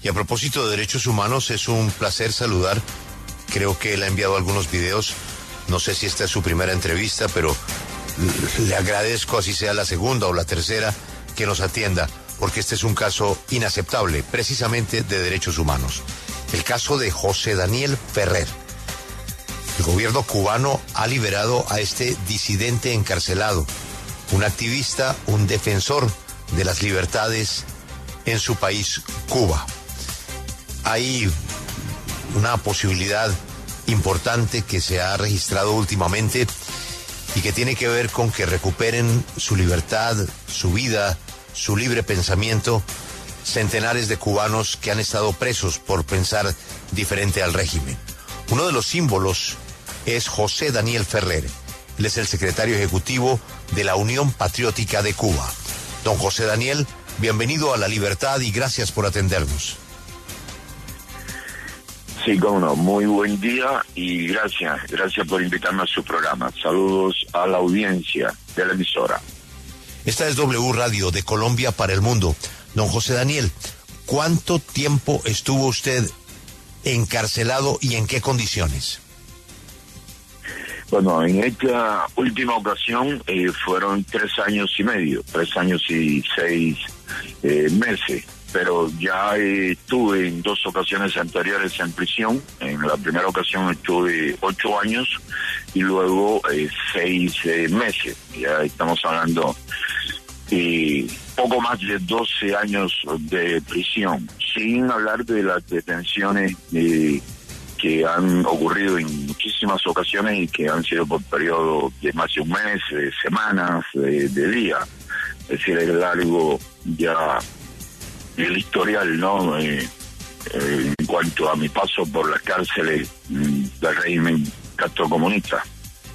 Y a propósito de derechos humanos, es un placer saludar. Creo que él ha enviado algunos videos. No sé si esta es su primera entrevista, pero le agradezco, así sea la segunda o la tercera, que nos atienda, porque este es un caso inaceptable, precisamente de derechos humanos. El caso de José Daniel Ferrer. El gobierno cubano ha liberado a este disidente encarcelado, un activista, un defensor de las libertades en su país, Cuba. Hay una posibilidad importante que se ha registrado últimamente y que tiene que ver con que recuperen su libertad, su vida, su libre pensamiento, centenares de cubanos que han estado presos por pensar diferente al régimen. Uno de los símbolos es José Daniel Ferrer. Él es el secretario ejecutivo de la Unión Patriótica de Cuba. Don José Daniel, bienvenido a La Libertad y gracias por atendernos. Sí, cómo no, muy buen día y gracias por invitarme a su programa. Saludos a la audiencia de la emisora. Esta es W Radio de Colombia para el mundo. Don José Daniel, ¿cuánto tiempo estuvo usted encarcelado y en qué condiciones? Bueno, en esta última ocasión fueron 3 años y medio, 3 años y 6 meses. Pero ya estuve en 2 ocasiones anteriores en prisión. En la primera ocasión estuve 8 años y luego 6 meses. Ya estamos hablando poco más de 12 años de prisión, sin hablar de las detenciones que han ocurrido en muchísimas ocasiones y que han sido por periodos de más de un mes, de semanas, de días. Es decir, es largo ya el historial, ¿no? En cuanto a mi paso por las cárceles del régimen castrocomunista,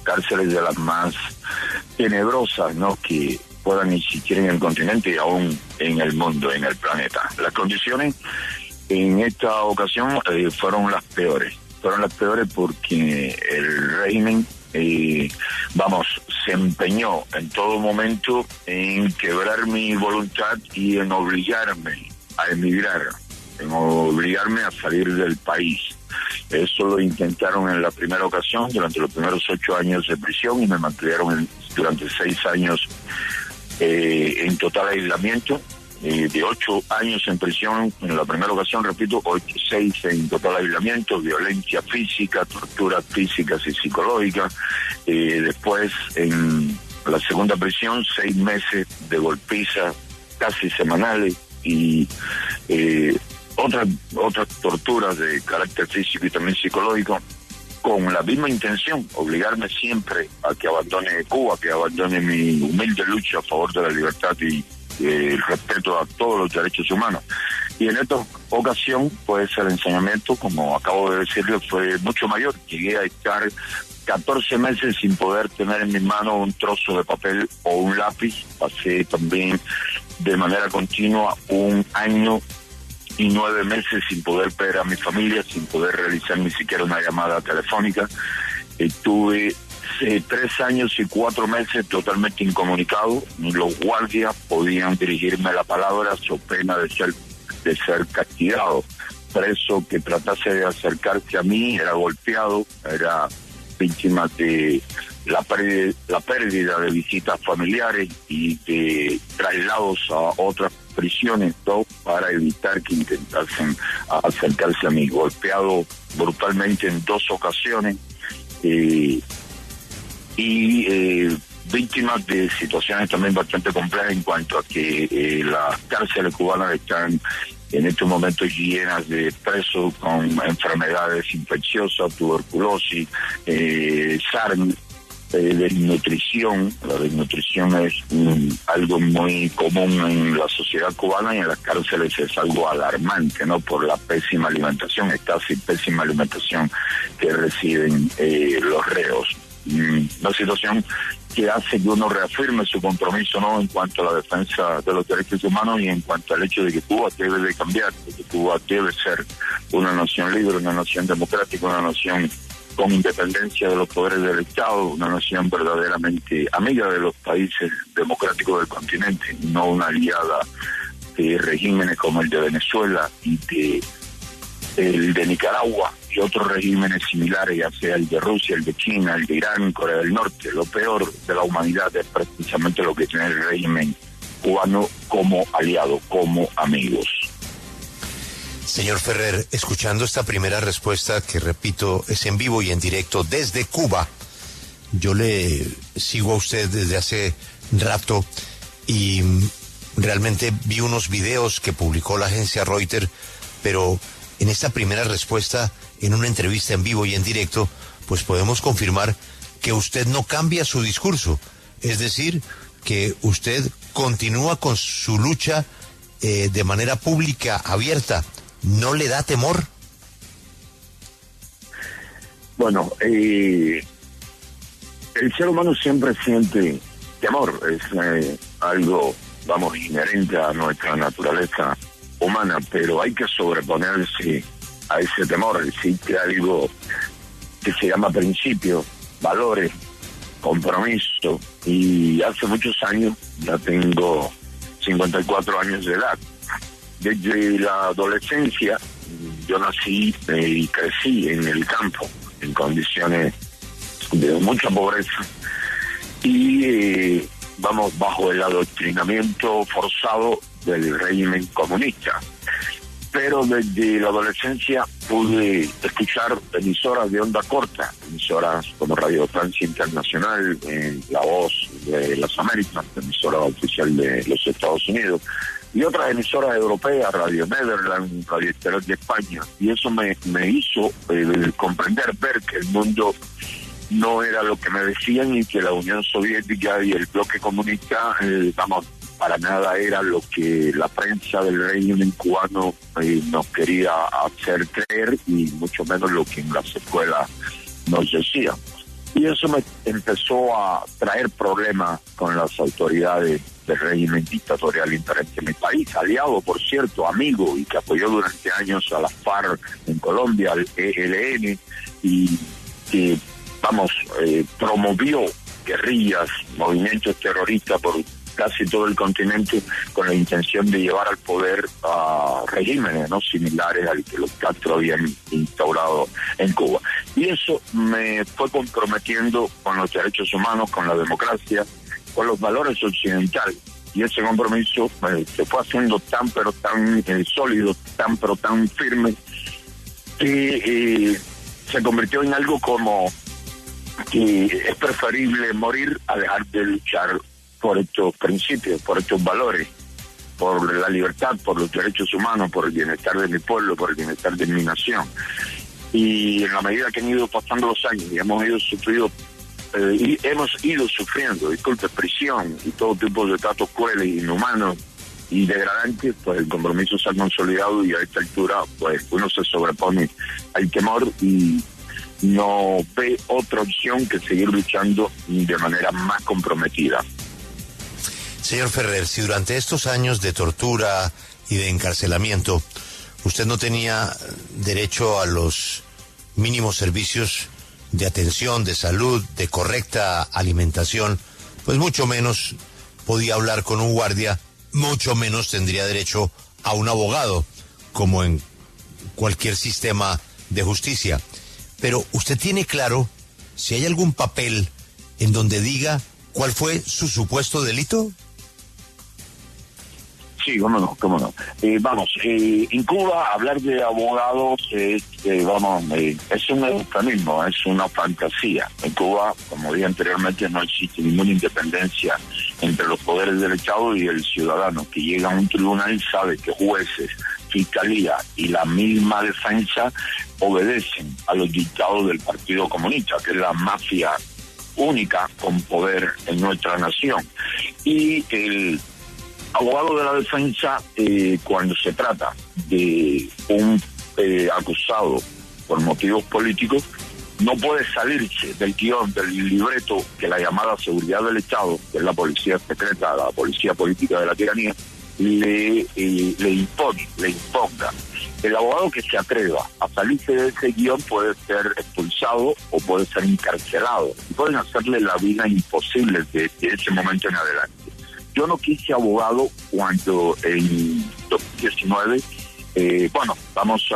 cárceles de las más tenebrosas, ¿no?, que puedan existir en el continente y aún en el mundo, en el planeta. Las condiciones en esta ocasión fueron las peores porque el régimen se empeñó en todo momento en quebrar mi voluntad y en obligarme a emigrar, en obligarme a salir del país. Eso lo intentaron en la primera ocasión, durante los primeros 8 años de prisión, y me mantuvieron durante 6 años en total aislamiento. De 8 años en prisión en la primera ocasión, repito, 6 en total aislamiento, violencia física, torturas físicas y psicológicas. Después, en la segunda prisión, 6 meses de golpiza casi semanales y otras torturas de carácter físico y también psicológico, con la misma intención, obligarme siempre a que abandone Cuba, que abandone mi humilde lucha a favor de la libertad y el respeto a todos los derechos humanos. Y en esta ocasión, pues el enseñamiento, como acabo de decirle, fue mucho mayor. Llegué a estar 14 meses sin poder tener en mi mano un trozo de papel o un lápiz. Pasé también de manera continua 1 año y 9 meses sin poder ver a mi familia, sin poder realizar ni siquiera una llamada telefónica. Estuve 3 años y 4 meses totalmente incomunicado. Los guardias podían dirigirme la palabra so pena de ser castigado. Preso que tratase de acercarse a mí era golpeado, era víctima de la pérdida de visitas familiares y de traslados a otras prisiones, todo para evitar que intentasen acercarse a mí. Golpeado brutalmente en 2 ocasiones. Víctimas de situaciones también bastante complejas en cuanto a que las cárceles cubanas están en estos momentos llenas de presos con enfermedades infecciosas, tuberculosis, SARM, desnutrición. La desnutrición es algo muy común en la sociedad cubana y en las cárceles es algo alarmante, ¿no?, por la pésima alimentación, casi pésima alimentación que reciben los reos. Una situación que hace que uno reafirme su compromiso, ¿no?, en cuanto a la defensa de los derechos humanos y en cuanto al hecho de que Cuba debe de cambiar, de que Cuba debe ser una nación libre, una nación democrática, una nación con independencia de los poderes del Estado, una nación verdaderamente amiga de los países democráticos del continente, no una aliada de regímenes como el de Venezuela y el de Nicaragua y otros regímenes similares, ya sea el de Rusia, el de China, el de Irán, Corea del Norte. Lo peor de la humanidad es precisamente lo que tiene el régimen cubano como aliado, como amigos. Señor Ferrer, escuchando esta primera respuesta, que repito, es en vivo y en directo desde Cuba, yo le sigo a usted desde hace rato y realmente vi unos videos que publicó la agencia Reuters, pero en esta primera respuesta, en una entrevista en vivo y en directo, pues podemos confirmar que usted no cambia su discurso, es decir, que usted continúa con su lucha de manera pública, abierta. ¿No le da temor? Bueno, el ser humano siempre siente temor, es algo, vamos, inherente a nuestra naturaleza humana, pero hay que sobreponerse a ese temor. Existe algo que se llama principio, valores, compromiso, y hace muchos años, ya tengo 54 años de edad. Desde la adolescencia yo nací y crecí en el campo, en condiciones de mucha pobreza, y vamos, bajo el adoctrinamiento forzado del régimen comunista. Pero desde la adolescencia pude escuchar emisoras de onda corta, emisoras como Radio Francia Internacional, La Voz de las Américas, emisora oficial de los Estados Unidos, y otras emisoras europeas, Radio Nederland, Radio Exterior de España, y eso me hizo comprender, ver que el mundo no era lo que me decían y que la Unión Soviética y el bloque comunista, vamos, para nada era lo que la prensa del régimen cubano nos quería hacer creer, y mucho menos lo que en las escuelas nos decían. Y eso me empezó a traer problemas con las autoridades del régimen dictatorial interente en mi país, aliado, por cierto, amigo, y que apoyó durante años a la FARC en Colombia, al ELN, y que, vamos, promovió guerrillas, movimientos terroristas por casi todo el continente, con la intención de llevar al poder a regímenes, ¿no?, similares al que los Castro habían instaurado en Cuba. Y eso me fue comprometiendo con los derechos humanos, con la democracia, con los valores occidentales. Y ese compromiso se fue haciendo tan pero tan sólido, tan pero tan firme, que se convirtió en algo como que es preferible morir a dejar de luchar por estos principios, por estos valores, por la libertad, por los derechos humanos, por el bienestar de mi pueblo, por el bienestar de mi nación. Y en la medida que han ido pasando los años y hemos ido sufriendo, prisión y todo tipo de tratos crueles, inhumanos y degradantes, pues el compromiso se ha consolidado, y a esta altura pues uno se sobrepone al temor y no ve otra opción que seguir luchando de manera más comprometida. Señor Ferrer, si durante estos años de tortura y de encarcelamiento usted no tenía derecho a los mínimos servicios de atención, de salud, de correcta alimentación, pues mucho menos podía hablar con un guardia, mucho menos tendría derecho a un abogado, como en cualquier sistema de justicia. Pero ¿usted tiene claro si hay algún papel en donde diga cuál fue su supuesto delito? Sí, cómo no. En Cuba hablar de abogados es un eufemismo, es una fantasía. En Cuba, como dije anteriormente, no existe ninguna independencia entre los poderes del Estado y el ciudadano, que llega a un tribunal, sabe que jueces, fiscalía y la misma defensa obedecen a los dictados del Partido Comunista, que es la mafia única con poder en nuestra nación. Y el abogado de la defensa, cuando se trata de un acusado por motivos políticos, no puede salirse del guión, del libreto que la llamada seguridad del Estado, que es la policía secreta, la policía política de la tiranía, le imponga. El abogado que se atreva a salirse de ese guión puede ser expulsado o puede ser encarcelado. Y pueden hacerle la vida imposible desde ese momento en adelante. yo no quise abogado cuando en 2019, vamos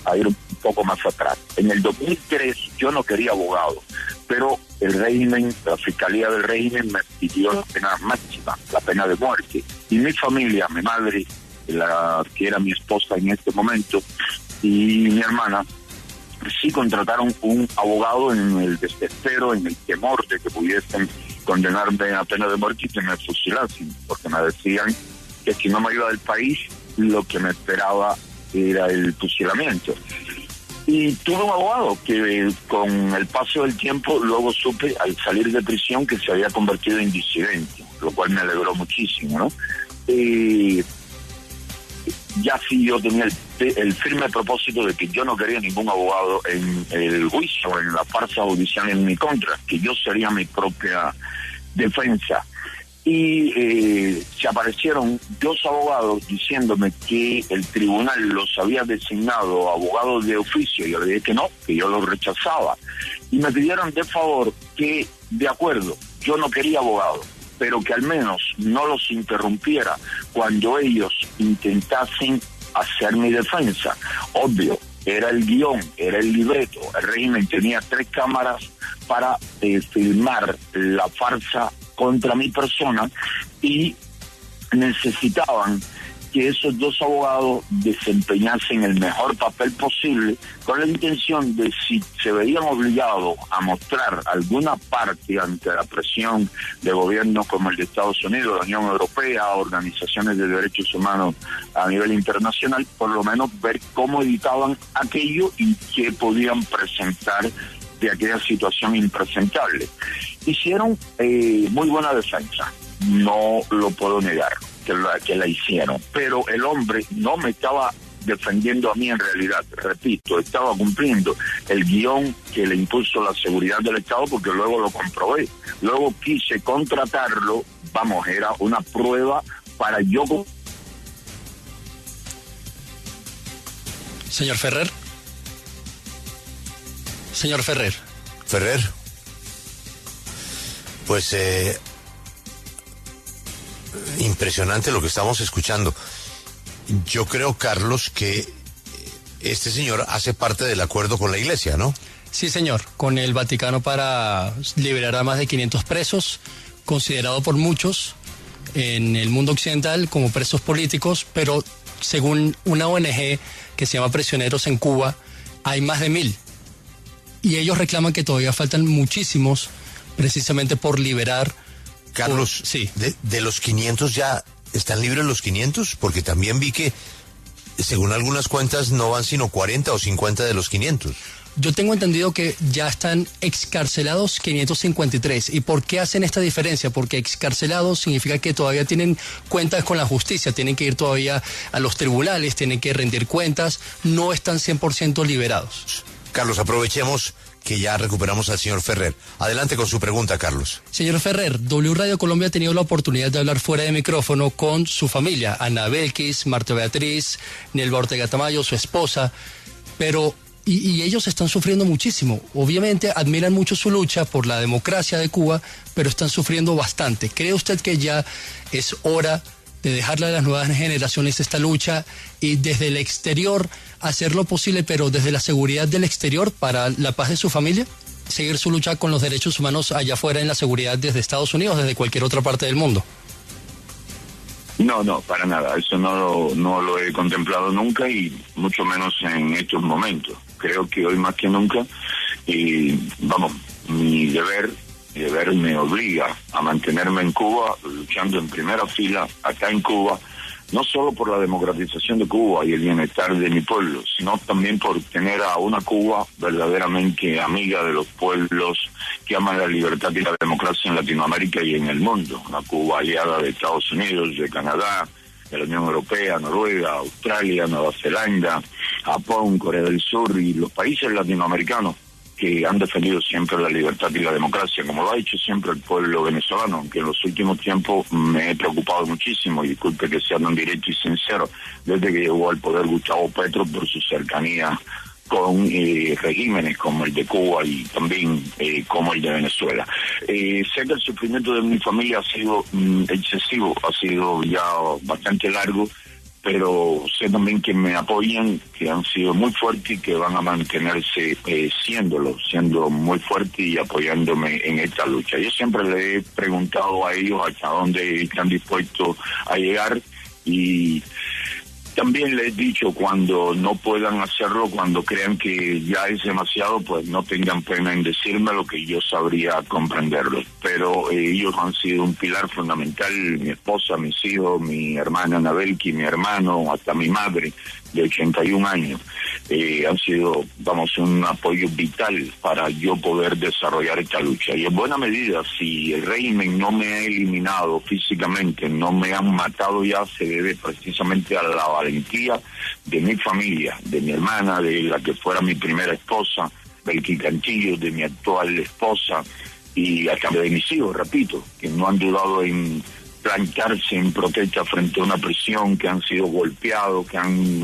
a ir un poco más atrás. En el 2003 yo no quería abogado, pero el régimen, la fiscalía del régimen me pidió la pena máxima, la pena de muerte. Y mi familia, mi madre, que era mi esposa en este momento, y mi hermana, sí contrataron un abogado en el desespero, en el temor de que pudiesen condenarme a pena de muerte y que me fusilasen, porque me decían que si no me iba del país, lo que me esperaba era el fusilamiento. Y tuve un abogado que con el paso del tiempo luego supe al salir de prisión que se había convertido en disidente, lo cual me alegró muchísimo, ¿no? Ya sí yo tenía el firme propósito de que yo no quería ningún abogado en el juicio, en la farsa judicial en mi contra, que yo sería mi propia defensa. Y se aparecieron dos abogados diciéndome que el tribunal los había designado abogados de oficio. Yo le dije que no, que yo los rechazaba. Y me pidieron de favor que, de acuerdo, yo no quería abogado, pero que al menos no los interrumpiera cuando ellos intentasen hacer mi defensa. Obvio, era el guión, era el libreto. El régimen tenía 3 cámaras para filmar la farsa contra mi persona y necesitaban que esos dos abogados desempeñasen el mejor papel posible con la intención de, si se veían obligados a mostrar alguna parte ante la presión de gobiernos como el de Estados Unidos, la Unión Europea, organizaciones de derechos humanos a nivel internacional, por lo menos ver cómo editaban aquello y qué podían presentar de aquella situación impresentable. Hicieron muy buena defensa, no lo puedo negar, que la hicieron, pero el hombre no me estaba defendiendo a mí en realidad, repito, estaba cumpliendo el guión que le impuso la seguridad del Estado, porque luego lo comprobé, luego quise contratarlo, era una prueba para yo... Señor Ferrer. Señor Ferrer. Ferrer. Pues impresionante lo que estamos escuchando. Yo creo, Carlos, que este señor hace parte del acuerdo con la Iglesia, ¿no? Sí, señor, con el Vaticano para liberar a más de 500 presos, considerado por muchos en el mundo occidental como presos políticos, pero según una ONG que se llama Prisioneros en Cuba, hay más de 1000. Y ellos reclaman que todavía faltan muchísimos, precisamente por liberar. Carlos, sí. De los 500 ya están libres los 500, porque también vi que, según algunas cuentas, no van sino 40 o 50 de los 500. Yo tengo entendido que ya están excarcelados 553. ¿Y por qué hacen esta diferencia? Porque excarcelados significa que todavía tienen cuentas con la justicia, tienen que ir todavía a los tribunales, tienen que rendir cuentas, no están 100% liberados. Carlos, aprovechemos que ya recuperamos al señor Ferrer. Adelante con su pregunta, Carlos. Señor Ferrer, W Radio Colombia ha tenido la oportunidad de hablar fuera de micrófono con su familia, Ana Belkis, Marta Beatriz, Nelva Ortega Tamayo, su esposa, pero... Y ellos están sufriendo muchísimo. Obviamente admiran mucho su lucha por la democracia de Cuba, pero están sufriendo bastante. ¿Cree usted que ya es hora de dejarle a las nuevas generaciones esta lucha y desde el exterior hacer lo posible, pero desde la seguridad del exterior para la paz de su familia? Seguir su lucha con los derechos humanos allá afuera en la seguridad desde Estados Unidos, desde cualquier otra parte del mundo. No, para nada. Eso no lo he contemplado nunca y mucho menos en estos momentos. Creo que hoy más que nunca, mi deber me obliga a mantenerme en Cuba, luchando en primera fila acá en Cuba, no solo por la democratización de Cuba y el bienestar de mi pueblo, sino también por tener a una Cuba verdaderamente amiga de los pueblos que aman la libertad y la democracia en Latinoamérica y en el mundo. Una Cuba aliada de Estados Unidos, de Canadá, de la Unión Europea, Noruega, Australia, Nueva Zelanda, Japón, Corea del Sur y los países latinoamericanos que han defendido siempre la libertad y la democracia, como lo ha hecho siempre el pueblo venezolano, aunque en los últimos tiempos me he preocupado muchísimo, y disculpe que sea tan directo y sincero, desde que llegó al poder Gustavo Petro por su cercanía con regímenes como el de Cuba y también como el de Venezuela. Sé que el sufrimiento de mi familia ha sido excesivo, ha sido ya bastante largo, pero sé también que me apoyan, que han sido muy fuertes y que van a mantenerse siendo muy fuertes y apoyándome en esta lucha. Yo siempre le he preguntado a ellos hasta dónde están dispuestos a llegar, y también les he dicho, cuando no puedan hacerlo, cuando crean que ya es demasiado, pues no tengan pena en decírmelo, que yo sabría comprenderlo. Pero ellos han sido un pilar fundamental, mi esposa, mis hijos, mi hermana Anabelki, mi hermano, hasta mi madre de 81 años. Han sido, un apoyo vital para yo poder desarrollar esta lucha. Y en buena medida, si el régimen no me ha eliminado físicamente, no me han matado ya, se debe precisamente a la valentía de mi familia, de mi hermana, de la que fuera mi primera esposa, Belki Cantillo, de mi actual esposa, y hasta de mis hijos, repito, que no han dudado en plantarse en protesta frente a una prisión, que han sido golpeados, que han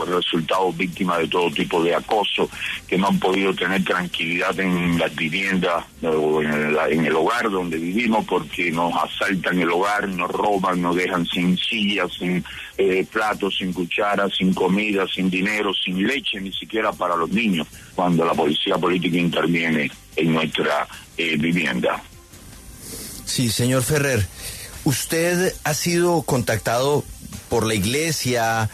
resultado víctimas de todo tipo de acoso, que no han podido tener tranquilidad en las viviendas o en el hogar donde vivimos, porque nos asaltan el hogar, nos roban, nos dejan sin sillas, sin platos, sin cucharas, sin comida, sin dinero, sin leche, ni siquiera para los niños, cuando la policía política interviene en nuestra vivienda. Sí, señor Ferrer. ¿Usted ha sido contactado por la iglesia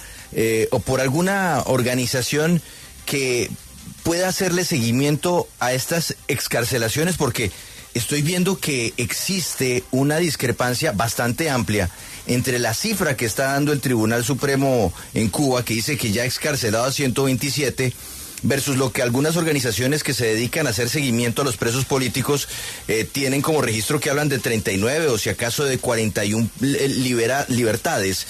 o por alguna organización que pueda hacerle seguimiento a estas excarcelaciones? Porque estoy viendo que existe una discrepancia bastante amplia entre la cifra que está dando el Tribunal Supremo en Cuba, que dice que ya ha excarcelado a 127, versus lo que algunas organizaciones que se dedican a hacer seguimiento a los presos políticos tienen como registro, que hablan de 39 o si acaso de 41 libertades.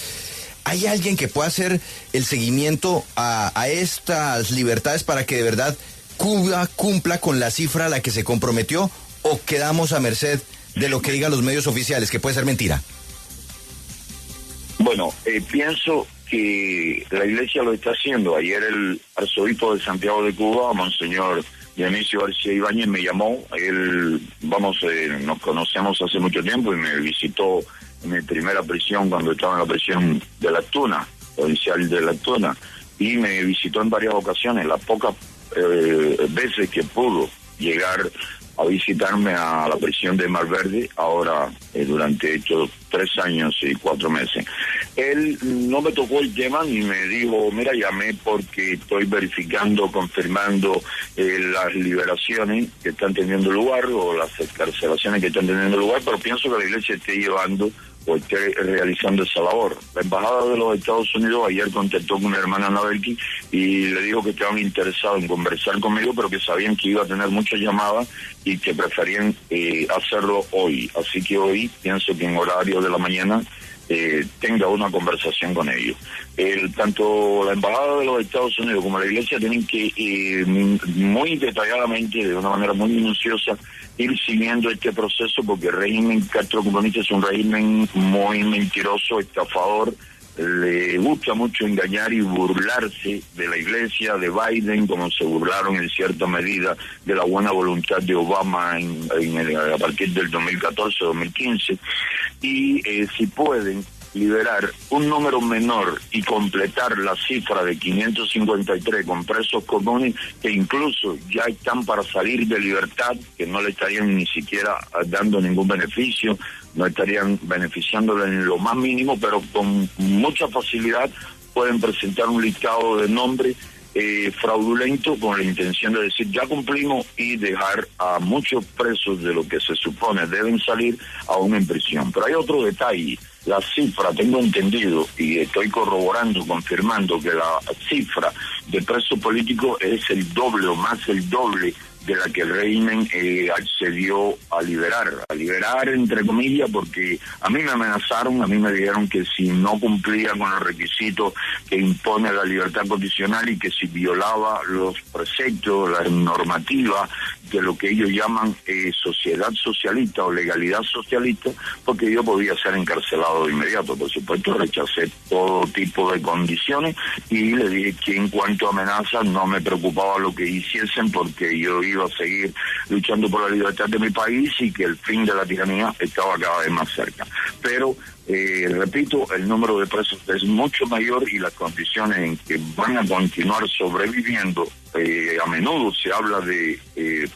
¿Hay alguien que pueda hacer el seguimiento a estas libertades para que de verdad Cuba cumpla con la cifra a la que se comprometió, o quedamos a merced de lo que digan los medios oficiales, que puede ser mentira? Bueno, pienso que la iglesia lo está haciendo. Ayer el arzobispo de Santiago de Cuba, Monseñor Dionisio García Ibáñez, me llamó. Él, nos conocemos hace mucho tiempo y me visitó en mi primera prisión, cuando estaba en la prisión de La Tuna, provincial de La Tuna, y me visitó en varias ocasiones. Las pocas veces que pudo llegar a visitarme a la prisión de Mar Verde, ahora durante estos 3 años y 4 meses. Él no me tocó el tema ni me dijo, mira, llamé porque estoy verificando, confirmando las liberaciones que están teniendo lugar o las excarcelaciones que están teniendo lugar, pero pienso que la iglesia esté llevando o esté realizando esa labor. La embajada de los Estados Unidos ayer contactó con mi hermana Anabelki y le dijo que estaban interesados en conversar conmigo, pero que sabían que iba a tener muchas llamadas y que preferían hacerlo hoy. Así que hoy pienso que en horario de la mañana tenga una conversación con ellos. Tanto la embajada de los Estados Unidos como la iglesia tienen que muy detalladamente, de una manera muy minuciosa, ir siguiendo este proceso, porque el régimen Castro comunista es un régimen muy mentiroso, estafador. Le gusta mucho engañar y burlarse de la iglesia, de Biden, como se burlaron en cierta medida de la buena voluntad de Obama a partir del 2014-2015. Y si pueden liberar un número menor y completar la cifra de 553 con presos comunes que incluso ya están para salir de libertad, que no le estarían ni siquiera dando ningún beneficio, no estarían beneficiándole en lo más mínimo, pero con mucha facilidad pueden presentar un listado de nombres fraudulento con la intención de decir ya cumplimos y dejar a muchos presos de lo que se supone deben salir aún en prisión. Pero hay otro detalle. La cifra, tengo entendido y estoy corroborando, confirmando que la cifra de presos políticos es el doble o más el doble de la que el régimen accedió a liberar entre comillas, porque a mí me amenazaron, a mí me dijeron que si no cumplía con los requisitos que impone la libertad condicional y que si violaba los preceptos, la normativa de lo que ellos llaman sociedad socialista o legalidad socialista, porque yo podía ser encarcelado de inmediato. Por supuesto, rechacé todo tipo de condiciones y le dije que en cuanto a amenazas no me preocupaba lo que hiciesen, porque yo iba a seguir luchando por la libertad de mi país y que el fin de la tiranía estaba cada vez más cerca. Pero repito, el número de presos es mucho mayor y las condiciones en que van a continuar sobreviviendo, a menudo se habla de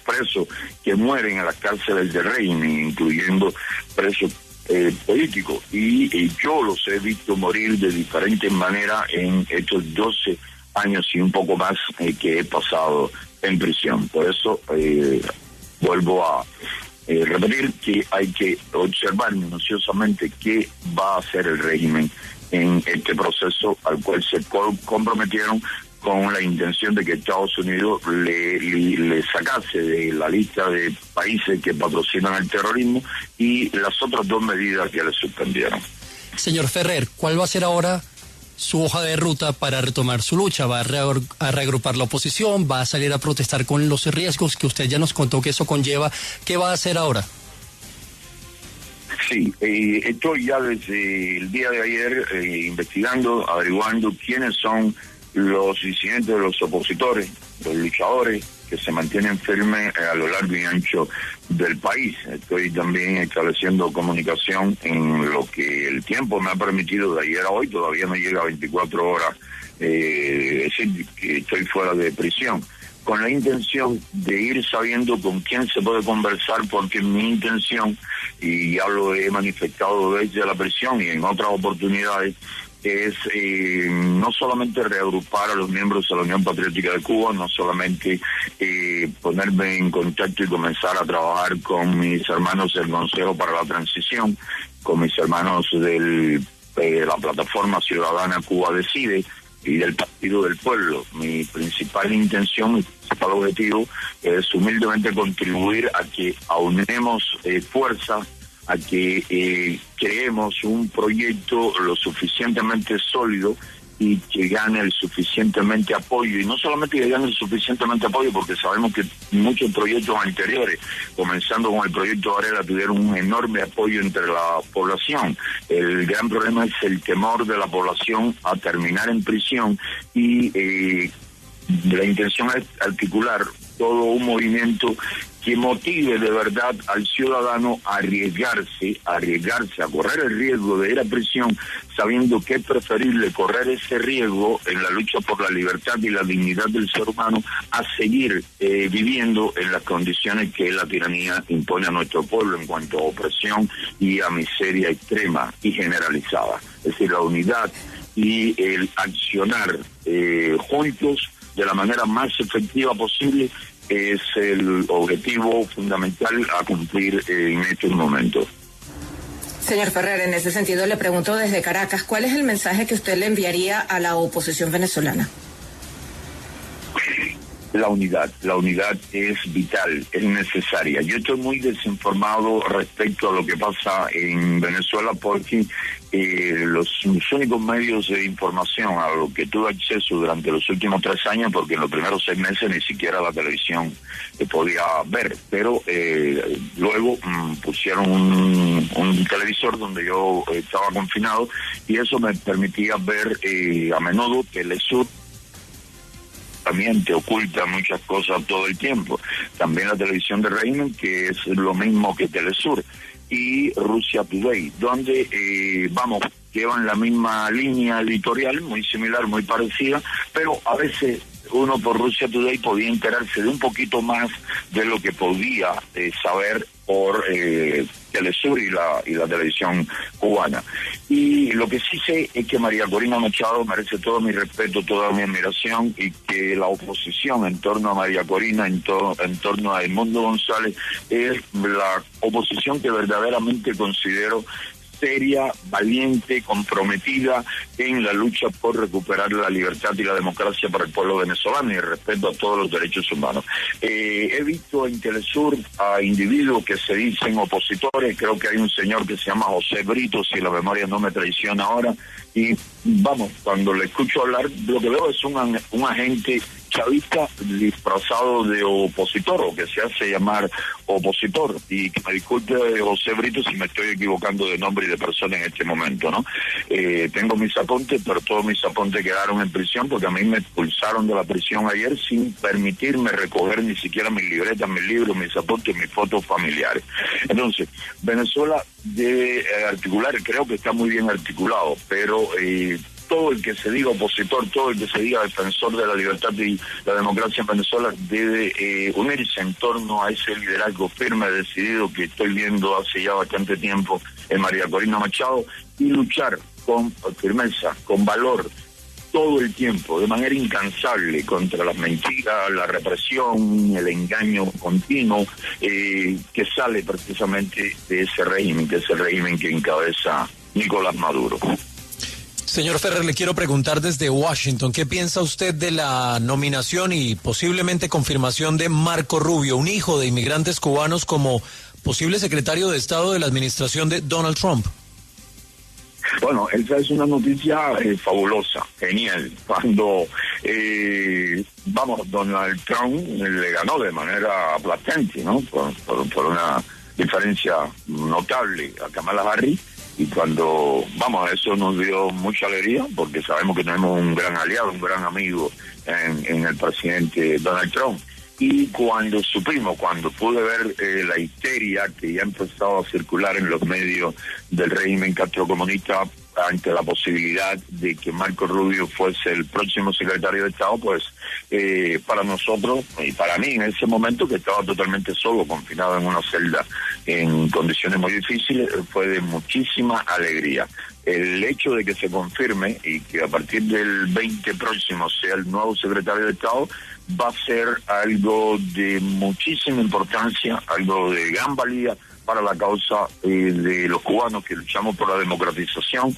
presos que mueren en las cárceles del régimen, incluyendo presos políticos, y yo los he visto morir de diferentes maneras en estos 12 años y un poco más que he pasado en prisión. Por eso vuelvo a repetir que hay que observar minuciosamente qué va a hacer el régimen en este proceso al cual se comprometieron con la intención de que Estados Unidos le sacase de la lista de países que patrocinan el terrorismo y las otras dos medidas que le suspendieron. Señor Ferrer, ¿cuál va a ser ahora su hoja de ruta para retomar su lucha? ¿Va a reagrupar la oposición? ¿Va a salir a protestar con los riesgos que usted ya nos contó que eso conlleva? ¿Qué va a hacer ahora? Sí, estoy ya desde el día de ayer investigando, averiguando quiénes son los disidentes, los opositores, los luchadores que se mantienen firmes a lo largo y ancho del país. Estoy también estableciendo comunicación en lo que el tiempo me ha permitido de ayer a hoy, todavía no llega a 24 horas, es decir, que estoy fuera de prisión, con la intención de ir sabiendo con quién se puede conversar, porque mi intención, y ya lo he manifestado desde la prisión y en otras oportunidades, es no solamente reagrupar a los miembros de la Unión Patriótica de Cuba, no solamente ponerme en contacto y comenzar a trabajar con mis hermanos del Consejo para la Transición, con mis hermanos de la Plataforma Ciudadana Cuba Decide y del Partido del Pueblo. Mi principal intención, mi principal objetivo es humildemente contribuir a que aunemos fuerza, a que creemos un proyecto lo suficientemente sólido y que gane el suficientemente apoyo, y no solamente que gane el suficientemente apoyo, porque sabemos que muchos proyectos anteriores, comenzando con el proyecto Varela, tuvieron un enorme apoyo entre la población. El gran problema es el temor de la población a terminar en prisión, y la intención es articular todo un movimiento que motive de verdad al ciudadano a arriesgarse, a correr el riesgo de ir a prisión, sabiendo que es preferible correr ese riesgo en la lucha por la libertad y la dignidad del ser humano, a seguir viviendo en las condiciones que la tiranía impone a nuestro pueblo en cuanto a opresión y a miseria extrema y generalizada. Es decir, la unidad y el accionar juntos de la manera más efectiva posible es el objetivo fundamental a cumplir en estos momentos. Señor Ferrer, en ese sentido le pregunto desde Caracas, ¿cuál es el mensaje que usted le enviaría a la oposición venezolana? La unidad es vital, es necesaria. Yo estoy muy desinformado respecto a lo que pasa en Venezuela, porque los únicos medios de información a lo que tuve acceso durante los últimos 3 años, porque en los primeros 6 meses ni siquiera la televisión podía ver, pero luego pusieron un televisor donde yo estaba confinado, y eso me permitía ver a menudo Telesur. También te oculta muchas cosas todo el tiempo. También la televisión de régimen, que es lo mismo que Telesur, y Russia Today, donde llevan la misma línea editorial, muy similar, muy parecida, pero a veces uno por Russia Today podía enterarse de un poquito más de lo que podía saber por Telesur y la televisión cubana. Y lo que sí sé es que María Corina Machado merece todo mi respeto, toda mi admiración, y que la oposición en torno a María Corina, en torno a Edmundo González, es la oposición que verdaderamente considero seria, valiente, comprometida en la lucha por recuperar la libertad y la democracia para el pueblo venezolano y el respeto a todos los derechos humanos. He visto en Telesur a individuos que se dicen opositores, creo que hay un señor que se llama José Brito, si la memoria no me traiciona ahora, y vamos, cuando le escucho hablar, lo que veo es un agente chavista disfrazado de opositor, o que se hace llamar opositor, y que me disculpe José Brito si me estoy equivocando de nombre y de persona en este momento, ¿no? Tengo mis apuntes, pero todos mis apuntes quedaron en prisión porque a mí me expulsaron de la prisión ayer sin permitirme recoger ni siquiera mis libretas, mis libros, mis apuntes, mis fotos familiares. Entonces, Venezuela debe articular, creo que está muy bien articulado, pero todo el que se diga opositor, todo el que se diga defensor de la libertad y la democracia en Venezuela debe unirse en torno a ese liderazgo firme, decidido que estoy viendo hace ya bastante tiempo en María Corina Machado, y luchar con firmeza, con valor, todo el tiempo, de manera incansable, contra las mentiras, la represión, el engaño continuo que sale precisamente de ese régimen, que encabeza Nicolás Maduro. Señor Ferrer, le quiero preguntar desde Washington, ¿qué piensa usted de la nominación y posiblemente confirmación de Marco Rubio, un hijo de inmigrantes cubanos, como posible secretario de Estado de la administración de Donald Trump? Bueno, esa es una noticia fabulosa, genial. Cuando, Donald Trump le ganó de manera aplastante, ¿no? Por una diferencia notable a Kamala Harris. Y cuando, eso nos dio mucha alegría, porque sabemos que tenemos un gran aliado, un gran amigo en el presidente Donald Trump. Y cuando pude ver la histeria que ya empezaba a circular en los medios del régimen castrocomunista ante la posibilidad de que Marco Rubio fuese el próximo secretario de Estado, pues para nosotros y para mí en ese momento, que estaba totalmente solo, confinado en una celda en condiciones muy difíciles, fue de muchísima alegría. El hecho de que se confirme y que a partir del 20 próximo sea el nuevo secretario de Estado va a ser algo de muchísima importancia, algo de gran valía para la causa de los cubanos que luchamos por la democratización,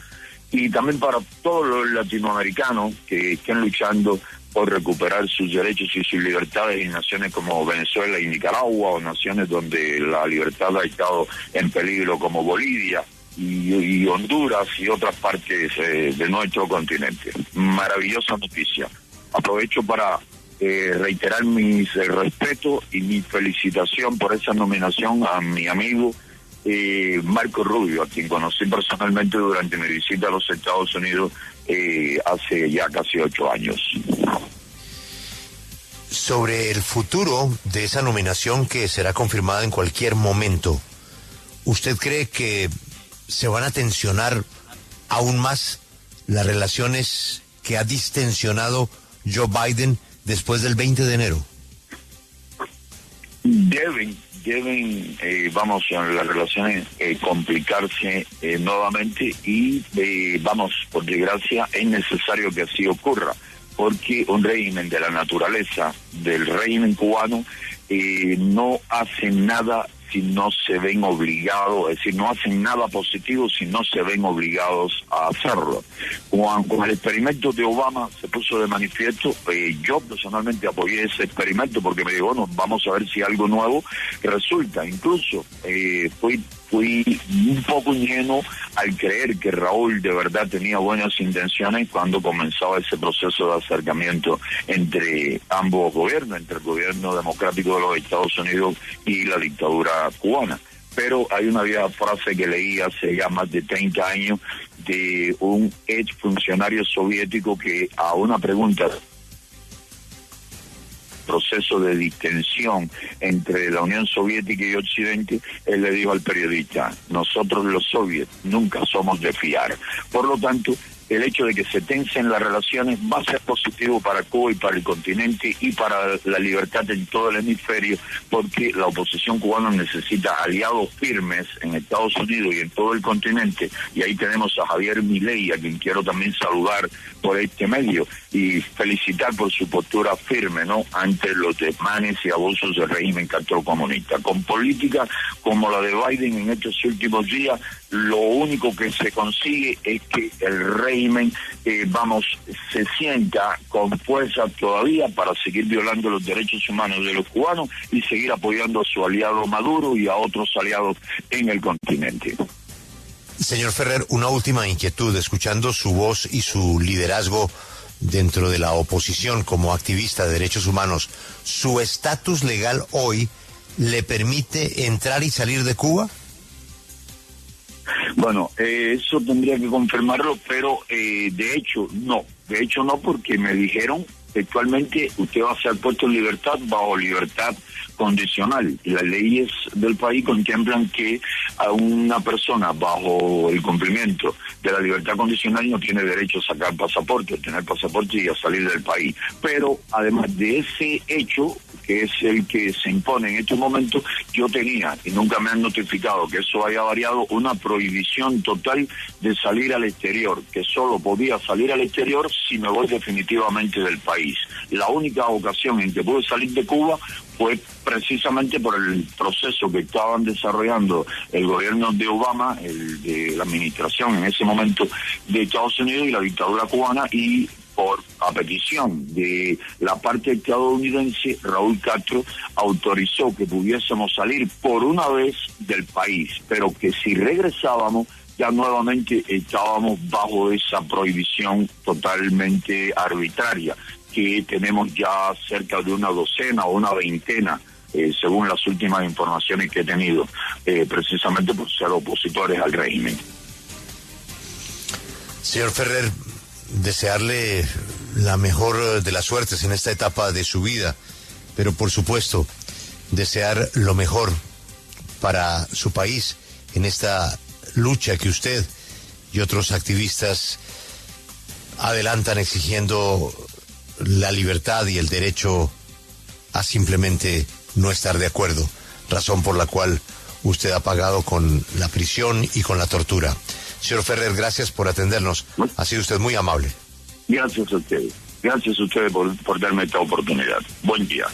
y también para todos los latinoamericanos que estén luchando por recuperar sus derechos y sus libertades en naciones como Venezuela y Nicaragua, o naciones donde la libertad ha estado en peligro como Bolivia y Honduras y otras partes de nuestro continente. Maravillosa noticia. Aprovecho para reiterar mi respeto y mi felicitación por esa nominación a mi amigo Marco Rubio, a quien conocí personalmente durante mi visita a los Estados Unidos hace ya casi 8 años. Sobre el futuro de esa nominación, que será confirmada en cualquier momento, ¿usted cree que se van a tensionar aún más las relaciones que ha distensionado Joe Biden después del 20 de enero? Deben las relaciones complicarse nuevamente, y por desgracia es necesario que así ocurra, porque un régimen de la naturaleza del régimen cubano no hace nada si no se ven obligados, es decir, no hacen nada positivo si no se ven obligados a hacerlo. Con el experimento de Obama se puso de manifiesto, yo personalmente apoyé ese experimento porque me digo, vamos a ver si algo nuevo resulta. Incluso fui un poco ingenuo al creer que Raúl de verdad tenía buenas intenciones cuando comenzaba ese proceso de acercamiento entre ambos gobiernos, entre el gobierno democrático de los Estados Unidos y la dictadura cubana. Pero hay una vieja frase que leí hace ya más de 30 años de un ex funcionario soviético que, a una pregunta proceso de distensión entre la Unión Soviética y Occidente, él le dijo al periodista: nosotros los soviets nunca somos de fiar. Por lo tanto, el hecho de que se tensen las relaciones va a ser positivo para Cuba y para el continente y para la libertad en todo el hemisferio, porque la oposición cubana necesita aliados firmes en Estados Unidos y en todo el continente, y ahí tenemos a Javier Milei, a quien quiero también saludar por este medio y felicitar por su postura firme, ¿no?, ante los desmanes y abusos del régimen castrocomunista. Con políticas como la de Biden en estos últimos días, lo único que se consigue es que el régimen, se sienta con fuerza todavía para seguir violando los derechos humanos de los cubanos y seguir apoyando a su aliado Maduro y a otros aliados en el continente. Señor Ferrer, una última inquietud, escuchando su voz y su liderazgo dentro de la oposición como activista de derechos humanos, ¿su estatus legal hoy le permite entrar y salir de Cuba? Bueno, eso tendría que confirmarlo, pero de hecho no, porque me dijeron que actualmente usted va a ser puesto en libertad bajo libertad condicional, y las leyes del país contemplan que a una persona bajo el cumplimiento de la libertad condicional no tiene derecho a sacar pasaporte, a tener pasaporte y a salir del país. Pero además de ese hecho, que es el que se impone en estos momentos, yo tenía, y nunca me han notificado que eso haya variado, una prohibición total de salir al exterior, que solo podía salir al exterior si me voy definitivamente del país. La única ocasión en que pude salir de Cuba fue precisamente por el proceso que estaban desarrollando el gobierno de Obama, el de la administración en ese momento de Estados Unidos y la dictadura cubana, y a petición de la parte estadounidense, Raúl Castro autorizó que pudiésemos salir por una vez del país, pero que si regresábamos ya nuevamente estábamos bajo esa prohibición totalmente arbitraria, que tenemos ya cerca de una docena o una veintena, según las últimas informaciones que he tenido, precisamente por ser opositores al régimen. Señor Ferrer, desearle la mejor de las suertes en esta etapa de su vida, pero por supuesto, desear lo mejor para su país en esta lucha que usted y otros activistas adelantan exigiendo la libertad y el derecho a simplemente no estar de acuerdo, razón por la cual usted ha pagado con la prisión y con la tortura. Señor Ferrer, gracias por atendernos. Ha sido usted muy amable. Gracias a ustedes. Gracias a ustedes por darme esta oportunidad. Buen día.